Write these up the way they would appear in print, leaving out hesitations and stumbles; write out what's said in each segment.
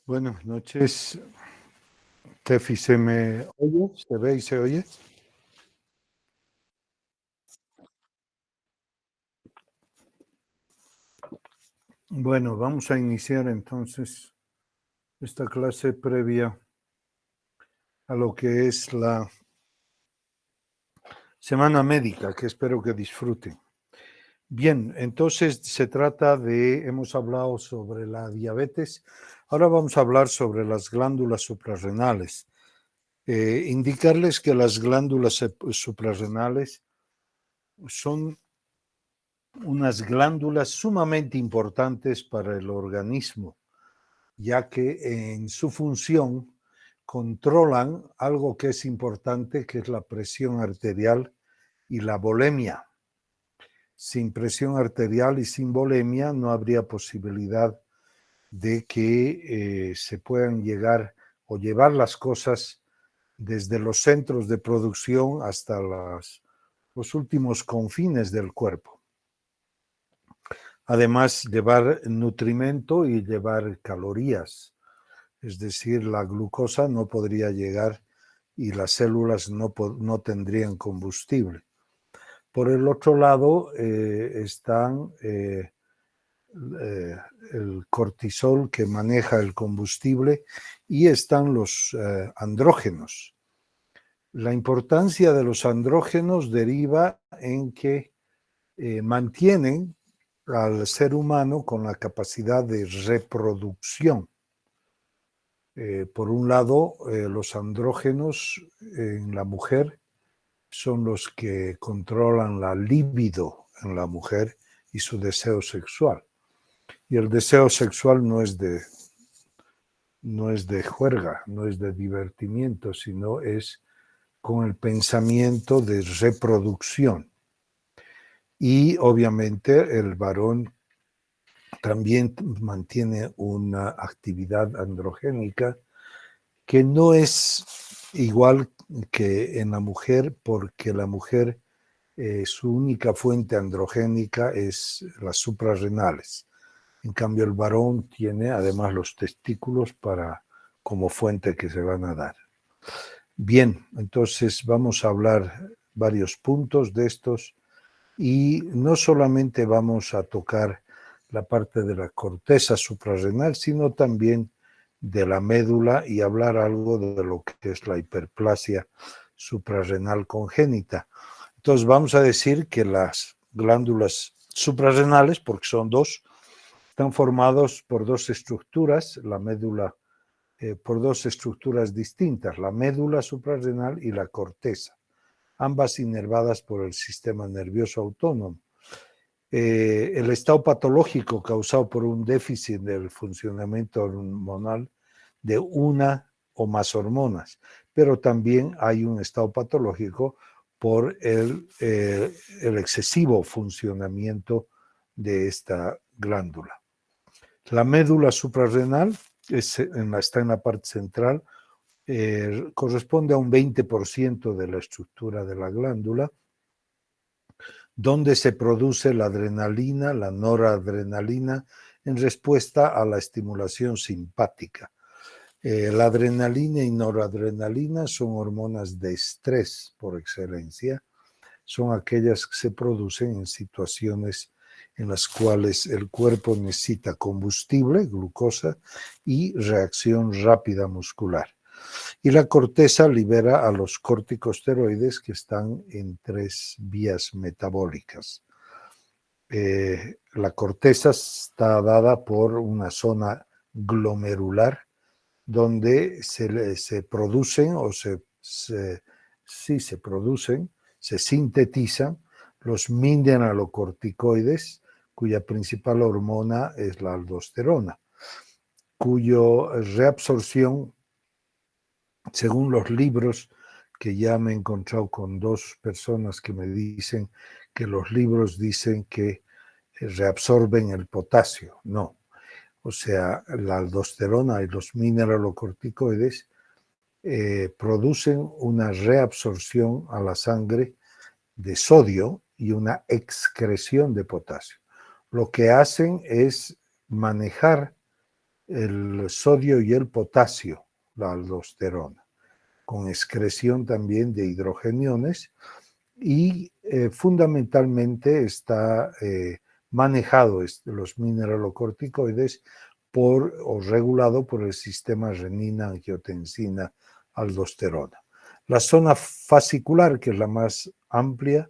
Buenas noches, Tefi. ¿Se me oye? ¿Se ve y se oye? Bueno, vamos a iniciar entonces esta clase previa a lo que es la Semana Médica, que espero que disfruten. Bien, entonces se trata de, hemos hablado sobre la diabetes, ahora vamos a hablar sobre las glándulas suprarrenales. Indicarles que las glándulas suprarrenales son unas glándulas sumamente importantes para el organismo, ya que en su función controlan algo que es importante, que es la presión arterial y la volemia. Sin presión arterial y sin volemia no habría posibilidad de que se puedan llegar o llevar las cosas desde los centros de producción hasta los últimos confines del cuerpo. Además, llevar nutrimento y llevar calorías. Es decir, la glucosa no podría llegar y las células no tendrían combustible. Por el otro lado, están el cortisol, que maneja el combustible, y están los andrógenos. La importancia de los andrógenos deriva en que mantienen al ser humano con la capacidad de reproducción. Por un lado, los andrógenos en la mujer son los que controlan la libido en la mujer y su deseo sexual. Y el deseo sexual no es de juerga, no es de divertimiento, sino es con el pensamiento de reproducción. Y obviamente el varón también mantiene una actividad androgénica que no es igual que en la mujer, porque la mujer, su única fuente androgénica es las suprarrenales. En cambio, el varón tiene además los testículos como fuente que se van a dar. Bien, entonces vamos a hablar varios puntos de estos y no solamente vamos a tocar la parte de la corteza suprarrenal, sino también de la médula y hablar algo de lo que es la hiperplasia suprarrenal congénita. Entonces vamos a decir que las glándulas suprarrenales, porque son dos, están formados por dos estructuras, la médula, por dos estructuras distintas, la médula suprarrenal y la corteza, ambas inervadas por el sistema nervioso autónomo. El estado patológico causado por un déficit del funcionamiento hormonal de una o más hormonas, pero también hay un estado patológico por el excesivo funcionamiento de esta glándula. La médula suprarrenal está en la parte central, corresponde a un 20% de la estructura de la glándula, donde se produce la adrenalina, la noradrenalina, en respuesta a la estimulación simpática. La adrenalina y noradrenalina son hormonas de estrés por excelencia, son aquellas que se producen en situaciones en las cuales el cuerpo necesita combustible, glucosa, y reacción rápida muscular. Y la corteza libera a los corticosteroides, que están en tres vías metabólicas. La corteza está dada por una zona glomerular donde se producen se producen, se sintetizan los mineralocorticoides, cuya principal hormona es la aldosterona, cuya reabsorción, según los libros, que ya me he encontrado con dos personas que me dicen que los libros dicen que reabsorben el potasio. No. O sea, la aldosterona y los mineralocorticoides producen una reabsorción a la sangre de sodio y una excreción de potasio. Lo que hacen es manejar el sodio y el potasio, la aldosterona, con excreción también de hidrogeniones, y fundamentalmente está manejado los mineralocorticoides o regulado por el sistema renina-angiotensina-aldosterona. La zona fascicular, que es la más amplia,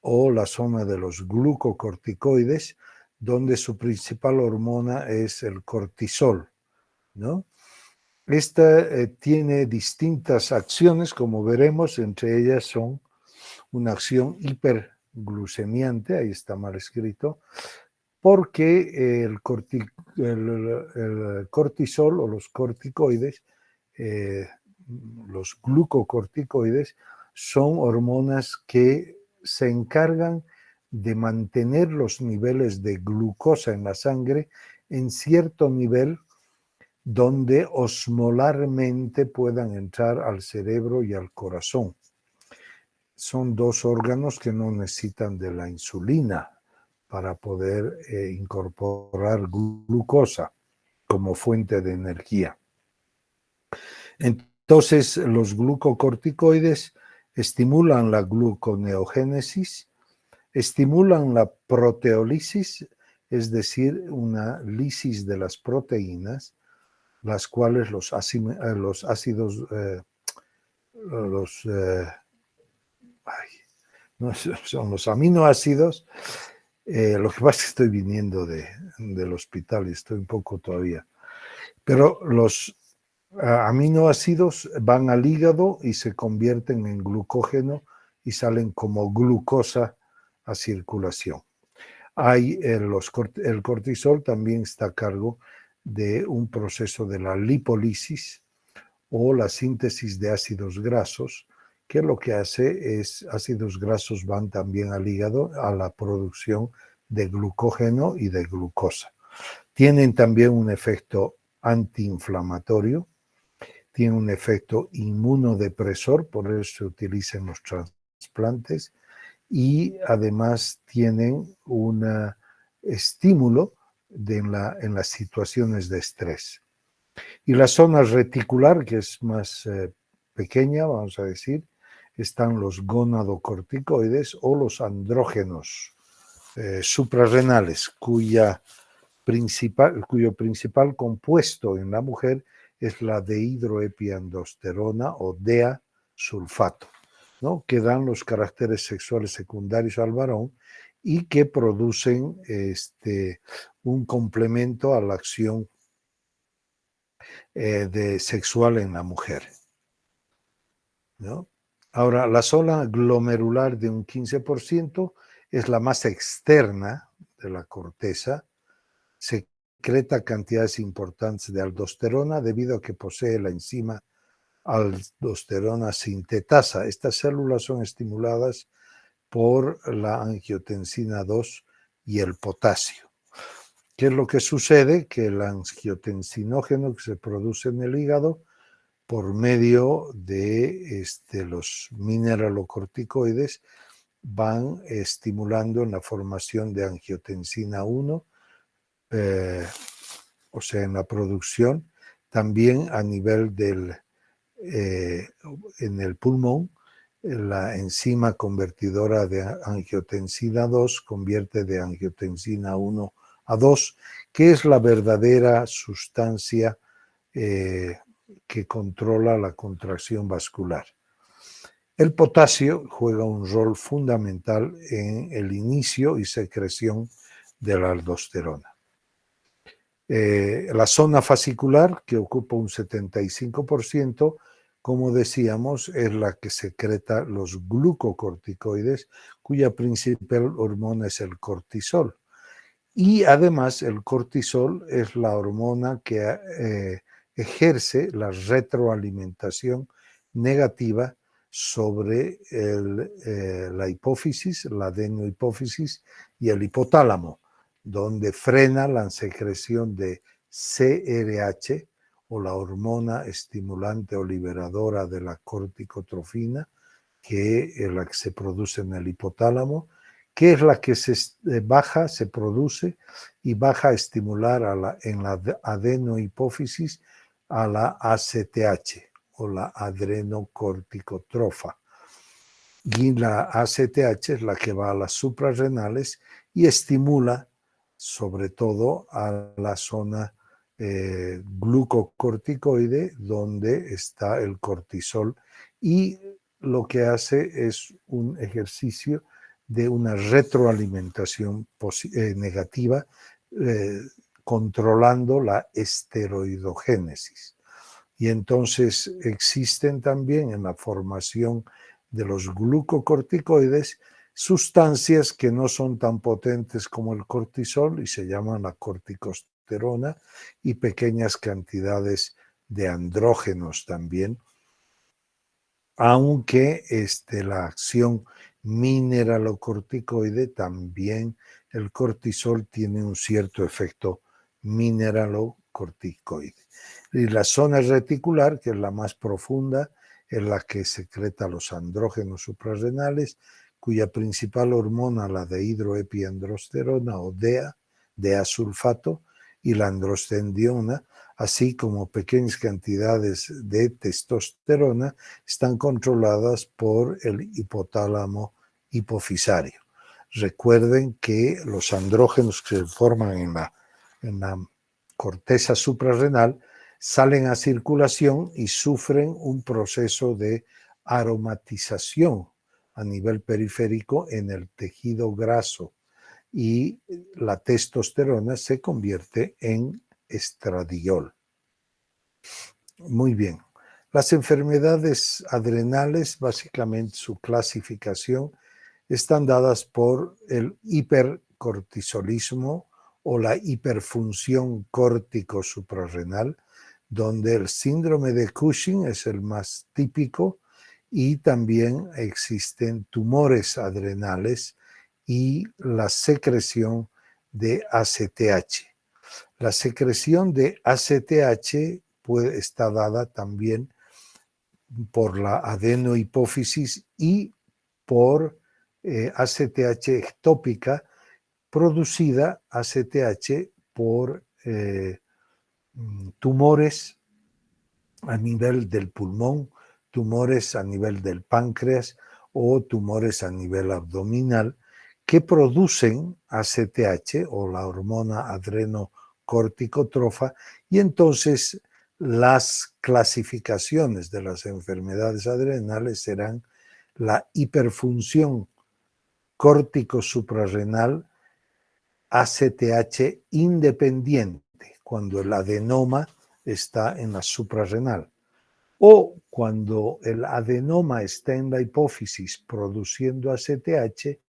o la zona de los glucocorticoides, donde su principal hormona es el cortisol, ¿no? Esta tiene distintas acciones, como veremos, entre ellas son una acción hiperglucemiante, ahí está mal escrito, porque el cortisol o los corticoides, los glucocorticoides, son hormonas que se encargan de mantener los niveles de glucosa en la sangre en cierto nivel donde osmolarmente puedan entrar al cerebro y al corazón. Son dos órganos que no necesitan de la insulina para poder incorporar glucosa como fuente de energía. Entonces, los glucocorticoides estimulan la gluconeogénesis, estimulan la proteólisis, es decir, una lisis de las proteínas, las cuales los ácidos, no, son los aminoácidos. Lo que pasa es que estoy viniendo del hospital y estoy un poco todavía. Pero los aminoácidos van al hígado y se convierten en glucógeno y salen como glucosa a circulación. El cortisol también está a cargo de un proceso de la lipólisis o la síntesis de ácidos grasos, que lo que hace es, ácidos grasos van también al hígado a la producción de glucógeno y de glucosa. Tienen también un efecto antiinflamatorio, tienen un efecto inmunodepresor, por eso se utilizan los trasplantes, y además tienen un estímulo en las situaciones de estrés. Y la zona reticular, que es más pequeña, vamos a decir, están los gonadocorticoides o los andrógenos suprarrenales, cuyo principal compuesto en la mujer es la dehidroepiandrosterona o DEA sulfato, ¿no? Que dan los caracteres sexuales secundarios al varón y que producen un complemento a la acción sexual en la mujer, ¿no? Ahora, la zona glomerular de un 15% es la más externa de la corteza. Secreta cantidades importantes de aldosterona debido a que posee la enzima aldosterona sintetasa. Estas células son estimuladas por la angiotensina 2 y el potasio. ¿Qué es lo que sucede? Que el angiotensinógeno que se produce en el hígado por medio de los mineralocorticoides van estimulando en la formación de angiotensina 1, o sea, en la producción, también a nivel en el pulmón, la enzima convertidora de angiotensina 2 convierte de angiotensina 1 a 2, que es la verdadera sustancia que controla la contracción vascular. El potasio juega un rol fundamental en el inicio y secreción de la aldosterona. La zona fascicular, que ocupa un 75%, como decíamos, es la que secreta los glucocorticoides, cuya principal hormona es el cortisol. Y además el cortisol es la hormona que ejerce la retroalimentación negativa sobre la hipófisis, la adenohipófisis y el hipotálamo, donde frena la secreción de CRH o la hormona estimulante o liberadora de la corticotrofina, que es la que se produce en el hipotálamo, que es la que baja, se produce y baja a estimular en la adenohipófisis a la ACTH o la adrenocorticotrofa. Y la ACTH es la que va a las suprarrenales y estimula sobre todo a la zona glucocorticoide donde está el cortisol, y lo que hace es un ejercicio de una retroalimentación negativa, controlando la esteroidogénesis. Y entonces existen también en la formación de los glucocorticoides sustancias que no son tan potentes como el cortisol y se llaman la corticosterona, y pequeñas cantidades de andrógenos también, aunque la acción mineralocorticoide también, el cortisol tiene un cierto efecto mineralocorticoide. Y la zona reticular, que es la más profunda, es la que secreta los andrógenos suprarrenales, cuya principal hormona, la dehidroepiandrosterona o DEA sulfato, y la androstendiona, así como pequeñas cantidades de testosterona, están controladas por el hipotálamo hipofisario. Recuerden que los andrógenos que se forman en la corteza suprarrenal salen a circulación y sufren un proceso de aromatización a nivel periférico en el tejido graso, y la testosterona se convierte en estradiol. Muy bien. Las enfermedades adrenales, básicamente su clasificación, están dadas por el hipercortisolismo o la hiperfunción córtico-suprarrenal, donde el síndrome de Cushing es el más típico, y también existen tumores adrenales y la secreción de ACTH. La secreción de ACTH está dada también por la adenohipófisis y por ACTH ectópica, producida ACTH por tumores a nivel del pulmón, tumores a nivel del páncreas o tumores a nivel abdominal, que producen ACTH o la hormona adrenocorticotrofa, y entonces las clasificaciones de las enfermedades adrenales serán la hiperfunción córtico-suprarrenal ACTH independiente, cuando el adenoma está en la suprarrenal, o cuando el adenoma está en la hipófisis produciendo ACTH,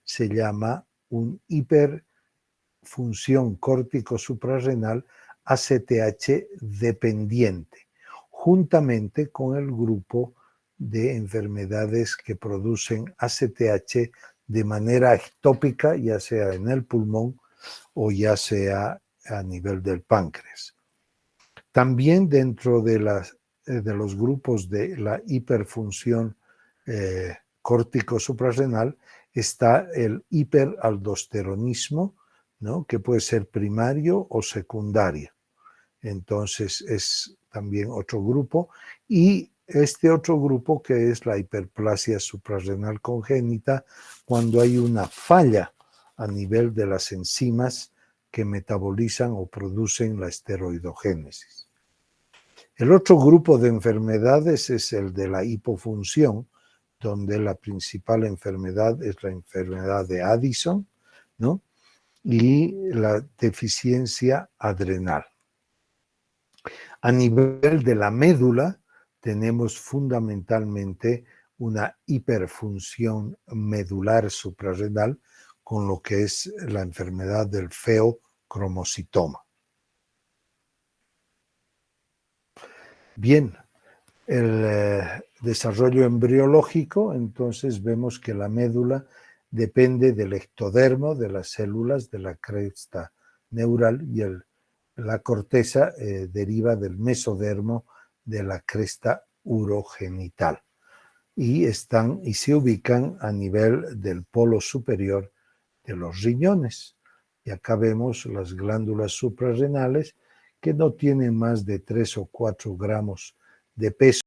se llama un hiperfunción córtico-suprarrenal ACTH dependiente, juntamente con el grupo de enfermedades que producen ACTH de manera ectópica, ya sea en el pulmón o ya sea a nivel del páncreas. También dentro de los grupos de la hiperfunción córtico-suprarrenal está el hiperaldosteronismo, ¿no?, que puede ser primario o secundario. Entonces es también otro grupo, y este otro grupo que es la hiperplasia suprarrenal congénita, cuando hay una falla a nivel de las enzimas que metabolizan o producen la esteroidogénesis. El otro grupo de enfermedades es el de la hipofunción, donde la principal enfermedad es la enfermedad de Addison, ¿no?, y la deficiencia adrenal. A nivel de la médula tenemos fundamentalmente una hiperfunción medular suprarrenal, con lo que es la enfermedad del feocromocitoma. Bien, el desarrollo embriológico, entonces vemos que la médula depende del ectodermo, de las células de la cresta neural, y la corteza deriva del mesodermo de la cresta urogenital. y se ubican a nivel del polo superior de los riñones. Y acá vemos las glándulas suprarrenales que no tienen más de 3 o 4 gramos de peso.